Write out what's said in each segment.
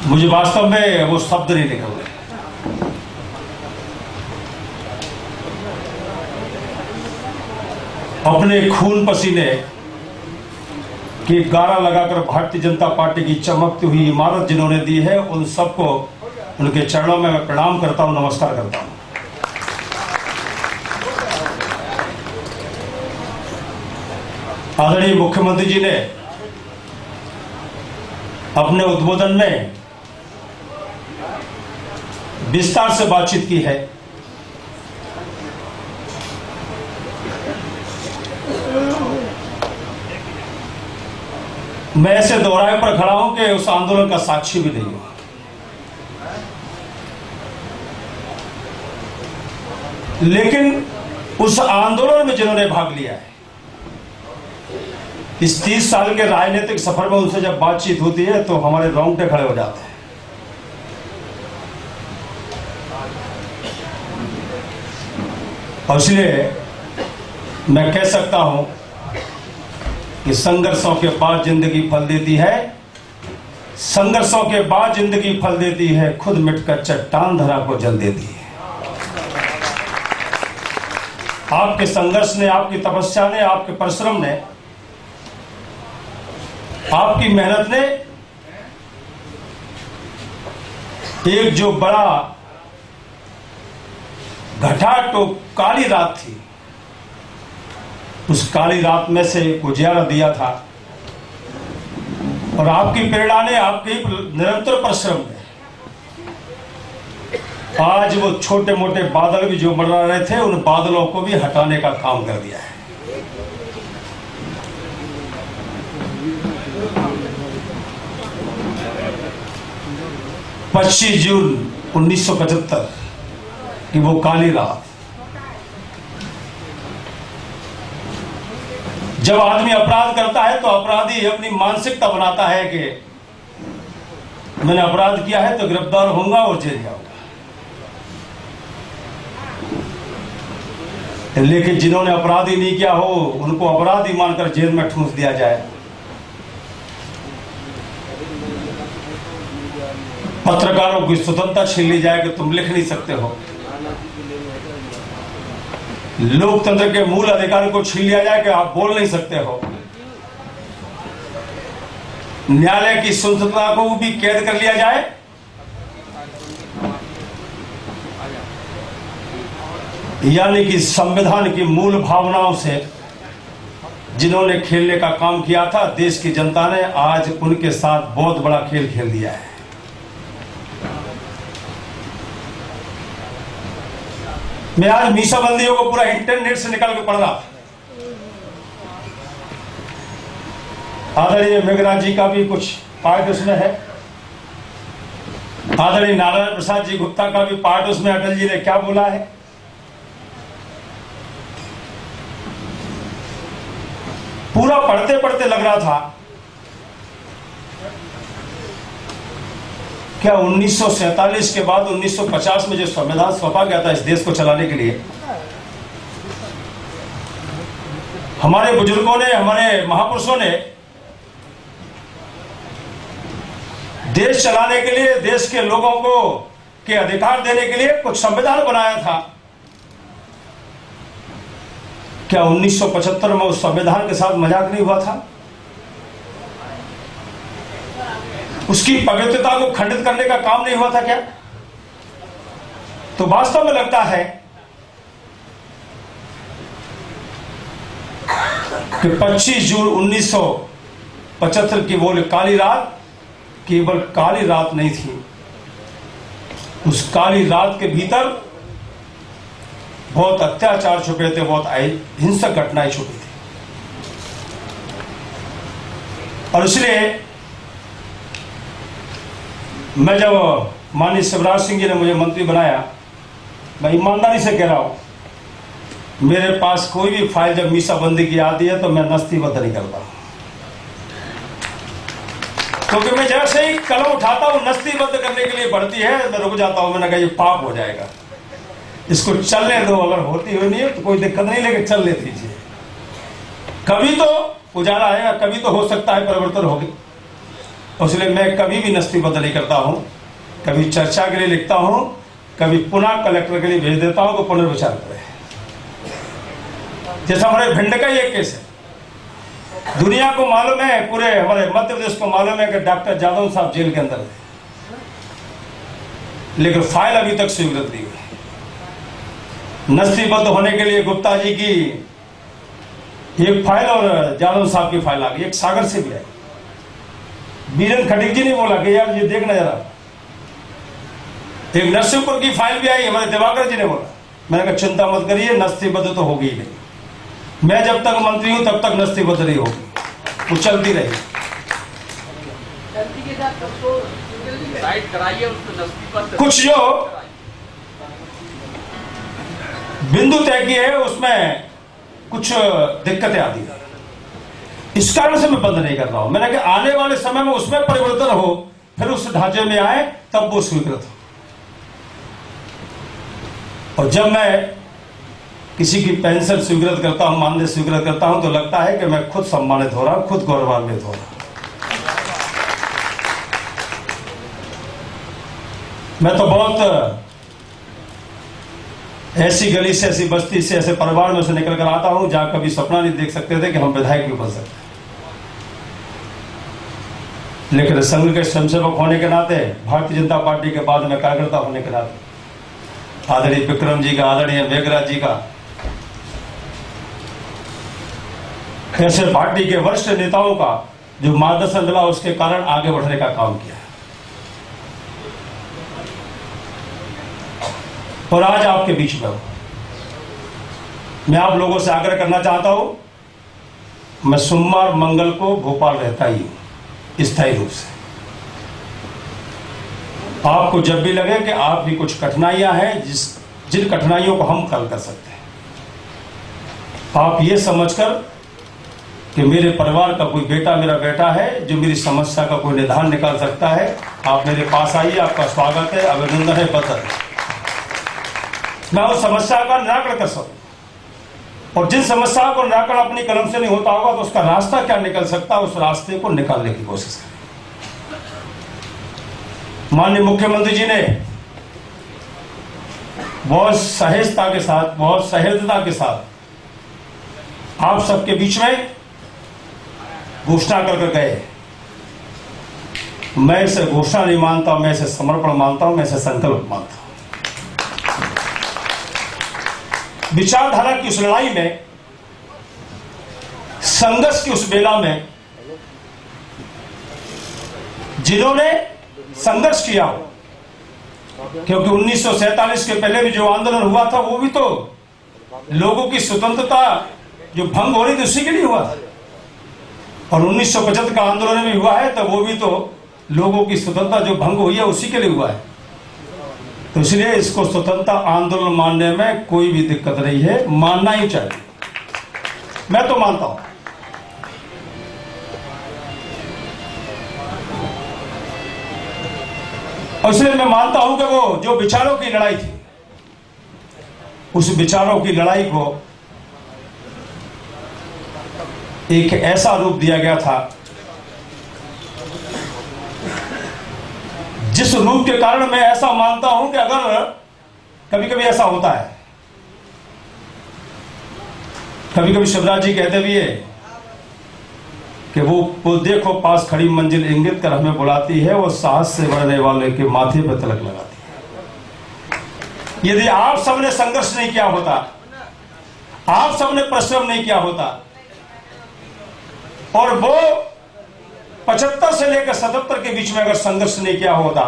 मुझे वास्तव में वो शब्द नहीं निकल रहे। अपने खून पसीने की गारा लगाकर भारतीय जनता पार्टी की चमकती हुई इमारत जिन्होंने दी है, उन सबको उनके चरणों में मैं प्रणाम करता हूं, नमस्कार करता हूं। आदरणीय मुख्यमंत्री जी ने अपने उद्बोधन में विस्तार से बातचीत की है। मैं ऐसे दोहराए पर खड़ा हूं कि उस आंदोलन का साक्षी भी नहीं हूं, लेकिन उस आंदोलन में जिन्होंने भाग लिया है, इस 30 साल के राजनीतिक सफर में उनसे जब बातचीत होती है तो हमारे रोंगटे खड़े हो जाते हैं। और इसलिए मैं कह सकता हूं कि संघर्षों के बाद जिंदगी फल देती है, संघर्षों के बाद जिंदगी फल देती है, खुद मिटकर चट्टान धरा को जल देती है। आपके संघर्ष ने, आपकी तपस्या ने, आपके परिश्रम ने, आपकी मेहनत ने एक जो बड़ा घटाटो काली रात थी, उस काली रात में से उजियारा दिया था। और आपकी प्रेरणा ने, आपके निरंतर परिश्रम ने आज वो छोटे मोटे बादल भी जो मंडरा रहे थे, उन बादलों को भी हटाने का काम कर दिया है। – 25 जून 1975 की वो काली रात, जब आदमी अपराध करता है तो अपराधी अपनी मानसिकता बनाता है कि मैंने अपराध किया है तो गिरफ्तार होऊंगा और जेल जाऊंगा। लेकिन जिन्होंने अपराध ही नहीं किया हो, उनको अपराधी मानकर जेल में ठूंस दिया जाए। पत्रकारों की स्वतंत्रता छीन ली जाए कि तुम लिख नहीं सकते हो। लोकतंत्र के मूल अधिकार को छीन लिया जाए कि आप बोल नहीं सकते हो। न्यायालय की स्वतंत्रता को भी कैद कर लिया जाए। यानी कि संविधान की मूल भावनाओं से जिन्होंने खेलने का काम किया था, देश की जनता ने आज उनके साथ बहुत बड़ा खेल खेल दिया है। मैं आज मीसाबंदियों को पूरा इंटरनेट से निकाल के पढ़ रहा था। आदरणीय मेघनाथ जी का भी कुछ पार्ट उसमें है, आदरणीय नारायण प्रसाद जी गुप्ता का भी पार्ट उसमें, अटल जी ने क्या बोला है। पूरा पढ़ते पढ़ते लग रहा था क्या 1947 के बाद 1950 में जो संविधान सौंपा गया था इस देश को चलाने के लिए, हमारे बुजुर्गों ने, हमारे महापुरुषों ने देश चलाने के लिए, देश के लोगों को के अधिकार देने के लिए कुछ संविधान बनाया था। क्या 1975 में उस संविधान के साथ मजाक नहीं हुआ था? उसकी पवित्रता को खंडित करने का काम नहीं हुआ था क्या? तो वास्तव में लगता है कि 25 जून 1975 की वो काली रात केवल काली रात नहीं थी। उस काली रात के भीतर बहुत अत्याचार छुपे थे, बहुत हिंसक घटनाएं छुपी थी। और इसलिए मैं जब माननीय शिवराज सिंह जी ने मुझे मंत्री बनाया, मैं ईमानदारी से कह रहा हूं, मेरे पास कोई भी फाइल जब मीसाबंदी की आती है तो मैं नस्तीबद्ध नहीं करता, क्योंकि मैं जैसे ही कलम उठाता हूं नस्तीबद्ध करने के लिए बढ़ती है, मैं रुक जाता हूं। मैंने कहा ये पाप हो जाएगा, इसको चलने दो, अगर होती हुई नहीं है तो कोई दिक्कत नहीं, लेकिन चलने दीजिए। कभी तो उजाला आएगा, कभी तो हो सकता है परिवर्तन होगी। इसलिए मैं कभी भी नस्तीबद्ध नहीं करता हूं, कभी चर्चा के लिए लिखता हूं, कभी पुनः कलेक्टर के लिए भेज देता हूं तो पुनर्विचार करें। जैसा हमारे भिंड का ही एक केस है, दुनिया को मालूम है, पूरे हमारे मध्य प्रदेश को मालूम है कि डॉक्टर जादव साहब जेल के अंदर थे, लेकिन फाइल अभी तक स्वीकृत नहीं हुई। नस्तीबद्ध होने के लिए गुप्ता जी की एक फाइल और जादव साहब की फाइल आ गई, एक सागर से भी आई। बीरेन खटीक जी ने बोला कि यार ये देखना जरा, एक नरसिंहपुर की फाइल भी आई, हमारे दिवाकर जी ने बोला। मैंने कहा चिंता मत करिए, नस्तीबद्ध तो होगी ही नहीं, मैं जब तक मंत्री हूं तब तक नस्तीबद्ध नहीं होगी, वो चलती रही। कुछ जो बिंदु तय किए है उसमें कुछ दिक्कतें आती है, इस कारण से मैं बंद नहीं कर रहा हूं। मैंने कहा आने वाले समय में उसमें परिवर्तन हो, फिर उस ढांचे में आए तब वो स्वीकृत हो। और जब मैं किसी की पेंशन स्वीकृत करता हूं, मानदेय स्वीकृत करता हूं, तो लगता है कि मैं खुद सम्मानित हो रहा हूं, खुद गौरवान्वित हो रहा हूं। मैं तो बहुत ऐसी गली से, ऐसी बस्ती से, ऐसे परिवार में से निकल कर आता हूं जहां कभी सपना नहीं देख सकते थे कि हम विधायक भी बन सकते। लेकिन संघ के स्वयंसेवक होने के नाते, भारतीय जनता पार्टी के बाद में कार्यकर्ता होने के नाते, आदरणीय विक्रम जी का, आदरणीय मेघराज जी का, ऐसे पार्टी के वरिष्ठ नेताओं का जो मार्गदर्शन मिला, उसके कारण आगे बढ़ने का काम किया। और आज आपके बीच में हूं। मैं आप लोगों से आग्रह करना चाहता हूं, मैं सोमवार मंगल को भोपाल रहता ही हूं स्थायी रूप से। आपको जब भी लगे कि आप भी कुछ कठिनाइयां हैं, जिन कठिनाइयों को हम हल कर सकते हैं, आप ये समझकर कि मेरे परिवार का कोई बेटा मेरा बेटा है जो मेरी समस्या का कोई निदान निकाल सकता है, आप मेरे पास आइए, आपका स्वागत है, अभिनंदन है, बदल है। मैं उस समस्या का निराकरण कर सकूं, और जिन समस्याओं को निराकरण अपनी कलम से नहीं होता होगा तो उसका रास्ता क्या निकल सकता है, उस रास्ते को निकालने की कोशिश करें। माननीय मुख्यमंत्री जी ने बहुत सहजता के साथ, बहुत सहजता के साथ आप सबके बीच में घोषणा करके गए। मैं इसे घोषणा नहीं मानता, मैं इसे समर्पण मानता हूं, मैं इसे संकल्प मानता हूं। विचारधारा की उस लड़ाई में, संघर्ष की उस बेला में जिन्होंने संघर्ष किया, क्योंकि 1947 के पहले भी जो आंदोलन हुआ था वो भी तो लोगों की स्वतंत्रता जो भंग हो रही थी उसी के लिए हुआ था, और 1975 का आंदोलन भी हुआ है तो वो भी तो लोगों की स्वतंत्रता जो भंग हुई है उसी के लिए हुआ है। तो इसलिए इसको स्वतंत्रता आंदोलन मानने में कोई भी दिक्कत नहीं है, मानना ही चाहिए, मैं तो मानता हूं। और इसलिए मैं मानता हूं कि वो जो विचारों की लड़ाई थी, उस विचारों की लड़ाई को एक ऐसा रूप दिया गया था जिस रूप के कारण मैं ऐसा मानता हूं कि अगर कभी कभी ऐसा होता है, कभी कभी शिवराज जी कहते भी है कि वो देखो पास खड़ी मंजिल इंगित कर हमें बुलाती है, वो साहस से बढ़ने वाले के माथे पर तिलक लगाती है। यदि आप सबने संघर्ष नहीं किया होता, आप सबने परिश्रम नहीं किया होता, और वो 75 से लेकर 77 के बीच में अगर संघर्ष नहीं किया होता,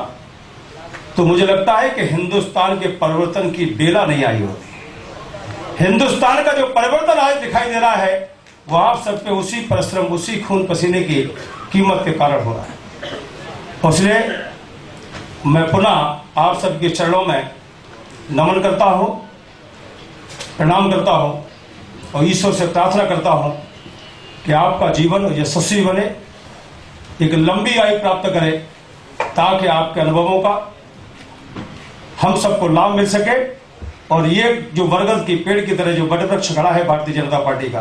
तो मुझे लगता है कि हिंदुस्तान के परिवर्तन की बेला नहीं आई होती। हिंदुस्तान का जो परिवर्तन आज दिखाई दे रहा है वो आप सबके उसी परिश्रम, उसी खून पसीने की कीमत के कारण हो रहा है। और इसलिए मैं पुनः आप सबके चरणों में नमन करता हूं, प्रणाम करता हूं, और ईश्वर से प्रार्थना करता हूं कि आपका जीवन यशस्वी बने, एक लंबी आयु प्राप्त करे, ताकि आपके अनुभवों का हम सबको लाभ मिल सके, और ये जो बरगद की पेड़ की तरह जो वट वृक्ष खड़ा है भारतीय जनता पार्टी का,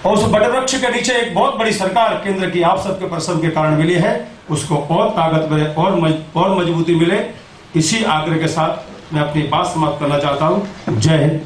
और उस बटवृक्ष के नीचे एक बहुत बड़ी सरकार केंद्र की आप सबके परिश्रम के कारण मिली है, उसको और ताकत मिले और मजबूती मिले। इसी आग्रह के साथ मैं अपनी बात समाप्त करना चाहता हूं। जय हिंद।